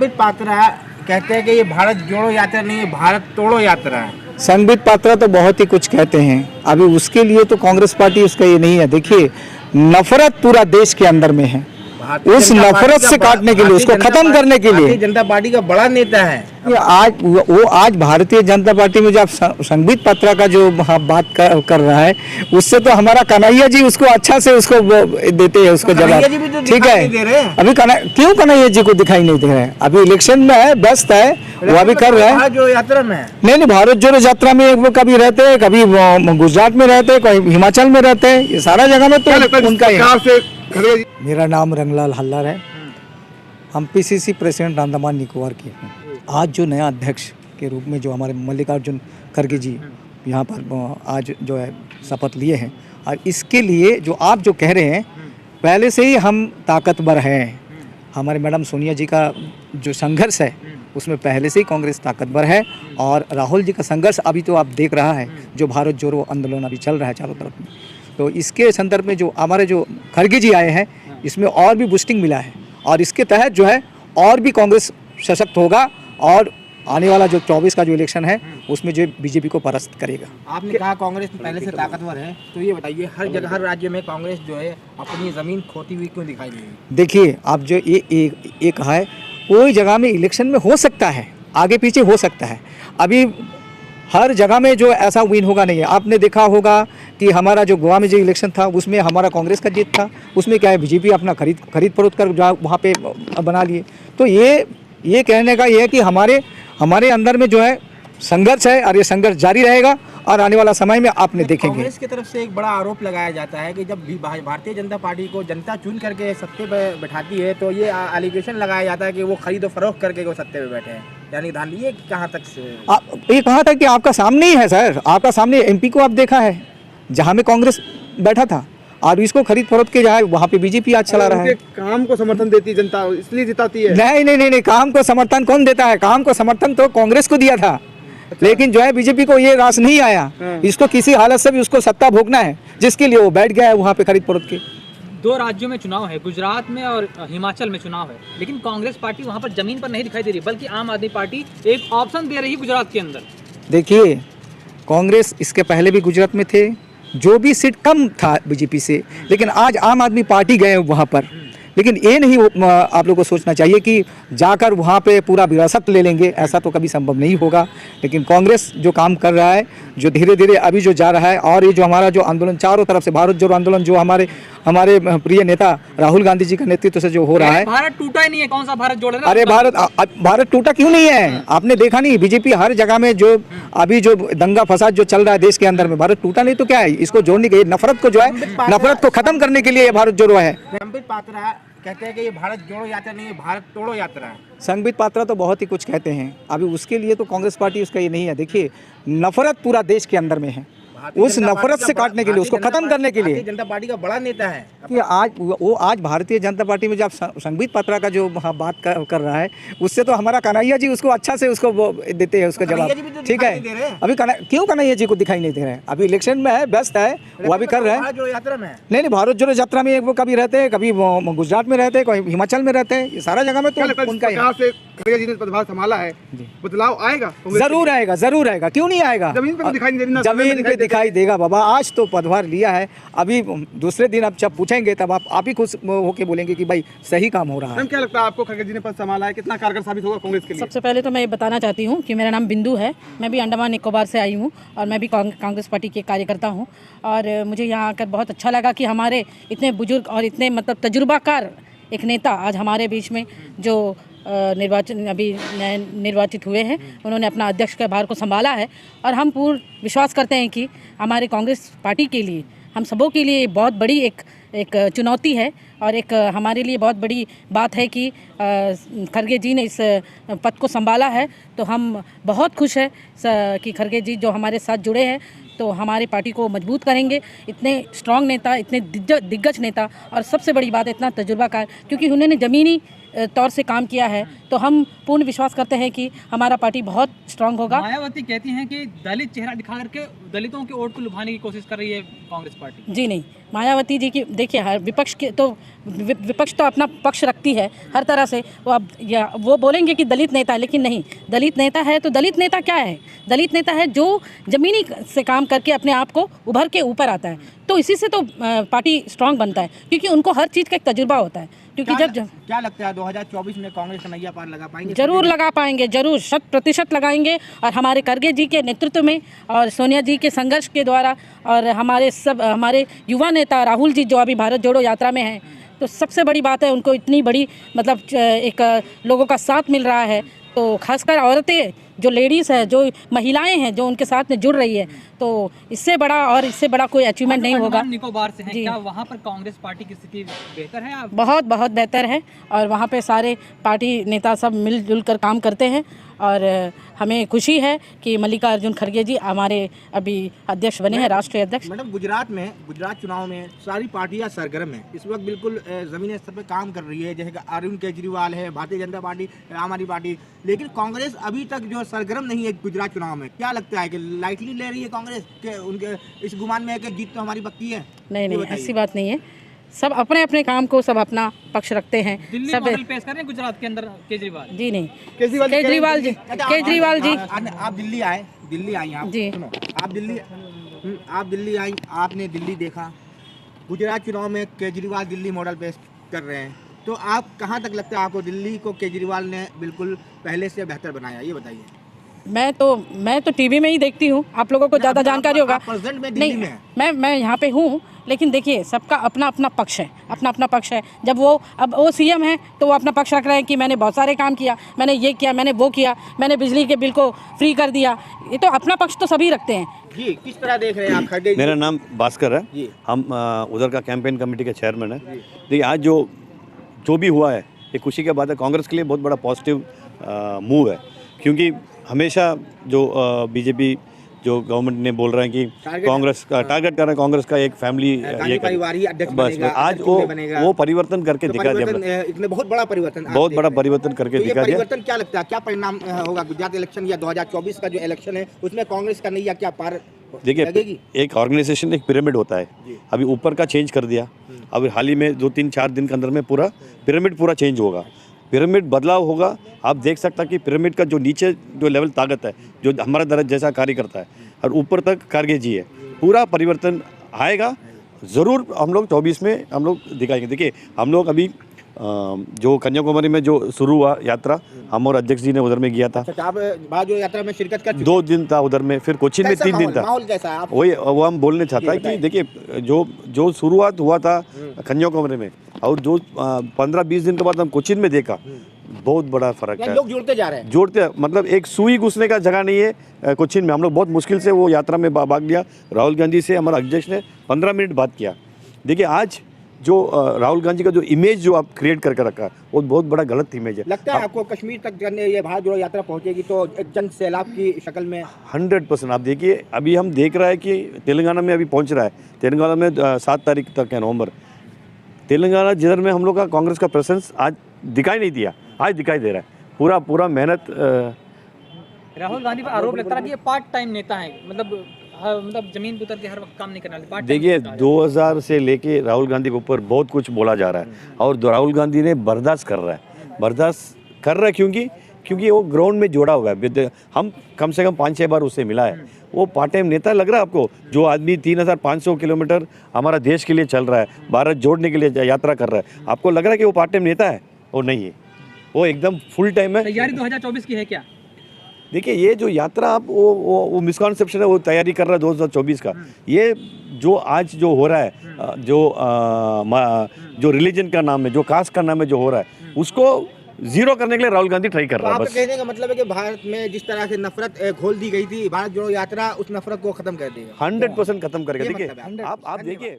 संबित पात्रा कहते हैं कि ये भारत जोड़ो यात्रा नहीं है, भारत तोड़ो यात्रा है। संबित पात्रा तो बहुत ही कुछ कहते हैं, अभी उसके लिए तो कांग्रेस पार्टी उसका ये नहीं है। देखिए, नफरत पूरा देश के अंदर में है, उस नफरत से काटने के लिए, उसको खत्म करने के लिए भारतीय जनता पार्टी का बड़ा नेता है। आज भारतीय जनता पार्टी में जो आप संबित पात्रा का जो बात कर रहा है, उससे तो हमारा कन्हैया जी उसको अच्छा से उसको देते हैं उसको जवाब। ठीक है, अभी क्यों कन्हैया जी को दिखाई नहीं दे रहे हैं? अभी इलेक्शन में है, व्यस्त है, वो अभी कर रहे हैं। जो यात्रा में नहीं, भारत जोड़ो यात्रा में वो कभी रहते हैं, कभी गुजरात में रहते हैं, कभी हिमाचल में रहते हैं, ये सारा जगह में तो उनका ही। मेरा नाम रंगलाल हल्लार है, हम पीसीसी प्रेसिडेंट अंडमान निकोबार के हैं। आज जो नया अध्यक्ष के रूप में जो हमारे मल्लिकार्जुन खड़गे जी यहाँ पर आज जो है शपथ लिए हैं, और इसके लिए जो आप जो कह रहे हैं, पहले से ही हम ताकतवर हैं। हमारे मैडम सोनिया जी का जो संघर्ष है उसमें पहले से ही कांग्रेस ताकतवर है, और राहुल जी का संघर्ष अभी तो आप देख रहा है, जो भारत जोड़ो आंदोलन अभी चल रहा है चारों तरफ में, तो इसके संदर्भ में जो हमारे जो खड़गे जी आए हैं, इसमें और भी बूस्टिंग मिला है, और इसके तहत जो है और भी कांग्रेस सशक्त होगा, और आने वाला जो 24 का जो इलेक्शन है उसमें जो बीजेपी को परास्त करेगा। आपने कहा कांग्रेस पहले से ताकतवर है, तो ये बताइए हर जगह हर राज्य में कांग्रेस जो है अपनी जमीन खोती हुई क्यों दिखाई दे रही है? देखिए, आप जो ये कहा है, कोई जगह में इलेक्शन में हो सकता है, आगे पीछे हो सकता है, अभी हर जगह में जो ऐसा विन होगा नहीं है। आपने देखा होगा कि हमारा जो गोवा में जो इलेक्शन था उसमें हमारा कांग्रेस का जीत था, उसमें क्या है, बीजेपी अपना खरीद फरोख्त कर वहाँ पे बना लिए। तो ये कहने का ये है कि हमारे अंदर में जो है संघर्ष है, और ये संघर्ष जारी रहेगा, और आने वाला समय में आपने देखेंगे। कांग्रेस की तरफ से एक बड़ा आरोप लगाया जाता है कि जब भी भारतीय जनता पार्टी को जनता चुन करके सत्ते पर बैठाती है, तो ये एलिगेशन लगाया जाता है कि वो खरीदो फरोख्त करके वो सत्ते पे बैठे हैं। यानी धान ये कहाँ तक से ये कहाँ तक कि आपका सामने ही है सर, आपका सामने एमपी को आप देखा है, जहाँ में कांग्रेस बैठा था, और इसको खरीद फरोख्त के जाए वहाँ पे बीजेपी आज चला रहा है। काम को समर्थन देती है जनता, इसलिए जिताती है। नहीं, काम को समर्थन कौन देता है? काम को समर्थन तो कांग्रेस को दिया था, लेकिन जो है बीजेपी को ये रास नहीं आया। इसको किसी हालत से भी उसको सत्ता भोगना है, जिसके लिए वो बैठ गया है वहाँ पे खरीद फरोख्त के। 2 राज्यों में चुनाव है, गुजरात में और हिमाचल में चुनाव है, लेकिन कांग्रेस पार्टी वहाँ पर जमीन पर नहीं दिखाई दे रही, बल्कि आम आदमी पार्टी एक ऑप्शन दे रही है गुजरात के अंदर। देखिए, कांग्रेस इसके पहले भी गुजरात में थे, जो भी सीट कम था बीजेपी से, लेकिन आज आम आदमी पार्टी गए वहाँ पर। लेकिन ये नहीं आप लोगों को सोचना चाहिए कि जाकर वहाँ पे पूरा विरासत ले लेंगे, ऐसा तो कभी संभव नहीं होगा। लेकिन कांग्रेस जो काम कर रहा है, जो धीरे धीरे अभी जो जा रहा है, और ये जो हमारा जो आंदोलन चारों तरफ से भारत जोड़ो आंदोलन जो हमारे प्रिय नेता राहुल गांधी जी के नेतृत्व से जो हो रहा है। भारत टूटा ही नहीं है, कौन सा भारत जोड़ रहा है? अरे भारत टूटा क्यों नहीं है? आपने देखा नहीं, बीजेपी हर जगह में जो अभी जो दंगा फसाद जो चल रहा है देश के अंदर में, भारत टूटा नहीं तो क्या है? इसको जोड़ने के, नफरत को जो है, नफरत को खत्म करने के लिए भारत जोड़ो है। संबित पात्रा कहते हैं कि ये भारत जोड़ो यात्रा नहीं है, भारत तोड़ो यात्रा है। संबित पात्रा तो बहुत ही कुछ कहते हैं, अभी उसके लिए तो कांग्रेस पार्टी उसका ये नहीं है। देखिए, नफरत पूरा देश के अंदर में है, उस नफरत से काटने के लिए, उसको खत्म करने के लिए। जनता पार्टी का बड़ा नेता है कि आज भारतीय जनता पार्टी में जब संबित पात्रा का जो बात कर रहा है, उससे तो हमारा कन्हैया जी उसको अच्छा से उसको देते हैं उसको जवाब। ठीक है, अभी क्यों कन्हैया जी को दिखाई नहीं दे रहे हैं? अभी इलेक्शन में है, व्यस्त है, वो अभी कर रहे हैं। नहीं, भारत जोड़ो यात्रा में वो कभी रहते हैं, कभी गुजरात में रहते हैं, कभी हिमाचल में रहते हैं, ये सारा जगह में तो उनका खड़गे जी ने पदभार संभाला है, बदलाव आएगा? जरूर आएगा, क्यों नहीं आएगा? जमीन पे दिखाई नहीं दे रही, जमीन पे दिखाई देगा बाबा। आज तो पदभार लिया है, अभी दूसरे दिन आप जब पूछेंगे तब आप ही खुश होके बोलेंगे कि भाई सही काम हो रहा है। क्या लगता है आपको, खड़गे जी ने पद संभाला है, कितना कारगर साबित होगा कांग्रेस के लिए? सबसे पहले तो मैं ये बताना चाहती हूँ कि मेरा नाम बिंदु है, मैं भी अंडमान निकोबार से आई हूँ, और मैं भी कांग्रेस पार्टी के कार्यकर्ता हूँ। और मुझे यहाँ आकर बहुत अच्छा लगा कि हमारे इतने बुजुर्ग और इतने तजुर्बाकार एक नेता आज हमारे बीच में जो निर्वाचित हुए हैं, उन्होंने अपना अध्यक्ष के भार को संभाला है। और हम पूर्ण विश्वास करते हैं कि हमारे कांग्रेस पार्टी के लिए, हम सबों के लिए बहुत बड़ी एक चुनौती है, और एक हमारे लिए बहुत बड़ी बात है कि खड़गे जी ने इस पद को संभाला है। तो हम बहुत खुश हैं कि खड़गे जी जो हमारे साथ जुड़े हैं, तो हमारी पार्टी को मजबूत करेंगे। इतने स्ट्रांग नेता, इतने दिग्गज नेता, और सबसे बड़ी बात इतना तजुर्बाकार, क्योंकि उन्होंने तौर से काम किया है, तो हम पूर्ण विश्वास करते हैं कि हमारा पार्टी बहुत स्ट्रांग होगा। मायावती कहती हैं कि दलित चेहरा दिखा करके दलितों के वोट को लुभाने की कोशिश कर रही है कांग्रेस पार्टी। जी नहीं, मायावती जी की देखिए, हर विपक्ष तो अपना पक्ष रखती है हर तरह से। वो बोलेंगे कि दलित नेता, लेकिन नहीं, दलित नेता है तो दलित नेता क्या है? दलित नेता है जो ज़मीनी से काम करके अपने आप को उभर के ऊपर आता है, तो इसी से तो पार्टी स्ट्रांग बनता है, क्योंकि उनको हर चीज़ का एक तजुर्बा होता है। क्योंकि क्या लगता है 2024 में कांग्रेस कन्हैया पार लगा पाएंगे? जरूर लगा पाएंगे, जरूर 100% लगाएंगे। और हमारे खड़गे जी के नेतृत्व में और सोनिया जी के संघर्ष के द्वारा और हमारे युवा नेता राहुल जी जो अभी भारत जोड़ो यात्रा में हैं, तो सबसे बड़ी बात है उनको इतनी बड़ी मतलब एक लोगों का साथ मिल रहा है। तो खासकर औरतें जो लेडीज़ है, जो महिलाएं हैं, जो उनके साथ में जुड़ रही है, तो इससे बड़ा कोई अचीवमेंट नहीं होगा। निकोबार से हैं, क्या वहाँ पर कांग्रेस पार्टी की स्थिति बेहतर है? बहुत बहुत बेहतर है, और वहाँ पे सारे पार्टी नेता सब मिलजुल कर काम करते हैं। और हमें खुशी है कि मल्लिकार्जुन खड़गे जी हमारे अभी अध्यक्ष बने हैं, राष्ट्रीय अध्यक्ष। मैडम, गुजरात चुनाव में सारी पार्टियां सरगर्म हैं, इस वक्त बिल्कुल ज़मीनी स्तर पर काम कर रही है, जैसे अरविंद केजरीवाल है, भारतीय जनता पार्टी, आम आदमी पार्टी, लेकिन कांग्रेस अभी तक जो सरगर्म नहीं है गुजरात चुनाव में। क्या लगता है कि लाइटली ले रही है कांग्रेस के उनके इस गुमान में है कि जीत तो हमारी पक्की है? नहीं, ऐसी बात नहीं है। सब अपने अपने काम को सब अपना पक्ष रखते हैं। दिल्ली सब मॉडल पेश कर रहे हैं गुजरात के अंदर केजरीवाल जी नहीं, केजरीवाल जी आप दिल्ली आई आप जी, सुनो, आप दिल्ली आई, आपने दिल्ली देखा, गुजरात चुनाव में केजरीवाल दिल्ली मॉडल पेश कर रहे हैं, तो आप कहाँ तक लगता है आपको दिल्ली को केजरीवाल ने बिल्कुल पहले से बेहतर बनाया, ये बताइए। मैं तो टीवी में ही देखती हूँ, आप लोगों को ज़्यादा जानकारी होगा। प्रेजेंट में दिल्ली में मैं यहाँ पे हूँ, लेकिन देखिए सबका अपना अपना पक्ष है, अपना पक्ष है। जब वो सीएम है तो वो अपना पक्ष रख रहे हैं कि मैंने बहुत सारे काम किया, मैंने ये किया, मैंने वो किया, मैंने बिजली के बिल को फ्री कर दिया। ये तो अपना पक्ष तो सभी रखते हैं। जी, किस तरह देख रहे हैं आप खड़गे? मेरा नाम भास्कर है जी। हम उधर का कैंपेन कमेटी के चेयरमैन है। देखिए, आज जो भी हुआ है ये खुशी की बात है, कांग्रेस के लिए बहुत बड़ा पॉजिटिव मूव है, क्योंकि हमेशा जो बीजेपी जो गवर्नमेंट ने बोल रहे हैं कि कांग्रेस का टारगेट कर रहे हैं, कांग्रेस का एक फैमिली ये परिवार ही अध्यक्ष बस बनेगा, आज वो परिवर्तन करके दिखा दिया, इतने बहुत बड़ा परिवर्तन, बहुत बड़ा परिवर्तन करके तो ये दिखा दिया। परिवर्तन क्या लगता है, क्या परिणाम होगा गुजरात इलेक्शन या 2024 का जो इलेक्शन है उसमें कांग्रेस का नैया क्या पार? देखिए, एक ऑर्गेनाइजेशन एक पिरामिड होता है, अभी ऊपर का चेंज कर दिया, अभी हाल ही में 2-3-4 दिन के अंदर में पूरा पिरामिड पूरा चेंज होगा, पिरामिड बदलाव होगा। आप देख सकता कि पिरामिड का जो नीचे जो लेवल ताकत है, जो हमारा दर्ज जैसा कार्य करता है, और ऊपर तक खड़गे जी है, पूरा परिवर्तन आएगा ज़रूर। हम लोग 24 में हम लोग दिखाएंगे। देखिए, हम लोग अभी जो कन्याकुमारी में जो शुरू हुआ यात्रा, हम और अध्यक्ष जी ने उधर में किया था। आप जो यात्रा में शिरकत कर 2 दिन था उधर में, फिर कोचिन में 3 दिन था। माहौल कैसा है? वही वो हम बोलने चाहता है कि देखिए, जो शुरुआत हुआ था कन्याकुमारी में, और जो 15-20 दिन के बाद हम कोचिन में देखा, बहुत बड़ा फर्क है। लोग जुड़ते जा रहे हैं, मतलब एक सुई घुसने का जगह नहीं है कोचिन में। हम लोग बहुत मुश्किल से वो यात्रा में भाग लिया। राहुल गांधी से हमारा अध्यक्ष ने 15 मिनट बात किया। देखिए, आज जो राहुल गांधी का जो इमेज जो आप क्रिएट करके रखा है, वो बहुत बड़ा गलत इमेज है। लगता है आपको कश्मीर तक ये भारत जोड़ो यात्रा पहुंचेगी तो एक जन सैलाब की शक्ल में? 100%। आप देखिए, अभी हम देख रहे हैं कि तेलंगाना में अभी पहुंच रहा है। तेलंगाना में 7 तारीख तक है, नवंबर। तेलंगाना जिधर में हम लोग का कांग्रेस का प्रेजेंस आज दिखाई नहीं दिया, आज दिखाई दे रहा है। पूरा मेहनत। राहुल गांधी पर आरोप लगता है कि ये पार्ट टाइम नेता है, मतलब जमीन पर उतर के हर वक्त काम नहीं करने वाले। देखिए, 2000 से लेके राहुल गांधी के ऊपर बहुत कुछ बोला जा रहा है, और राहुल गांधी ने बर्दाश्त कर रहा है, क्योंकि वो ग्राउंड में जोड़ा हुआ है। हम कम से कम 5-6 बार उससे मिला है। वो पार्ट टाइम नेता लग रहा है आपको? जो आदमी 3500 किलोमीटर हमारा देश के लिए चल रहा है, भारत जोड़ने के लिए यात्रा कर रहा है, आपको लग रहा है कि वो पार्ट टाइम नेता है? वो नहीं है, वो एकदम फुल टाइम है। तैयारी 2024 की है क्या? देखिए, ये जो यात्रा आप वो मिसकॉन्सेप्शन है, वो तैयारी कर रहा है 2024 का। ये जो आज जो हो रहा है, जो रिलीजन का नाम है, जो कास्ट का नाम है, जो हो रहा है, उसको जीरो करने के लिए राहुल गांधी ट्राई कर रहा है। बस कहने का मतलब है कि भारत में जिस तरह से नफरत घोल दी गई थी, भारत जोड़ो यात्रा उस नफरत को खत्म कर देगा, 100% खत्म करके। देखिए, आप देखिए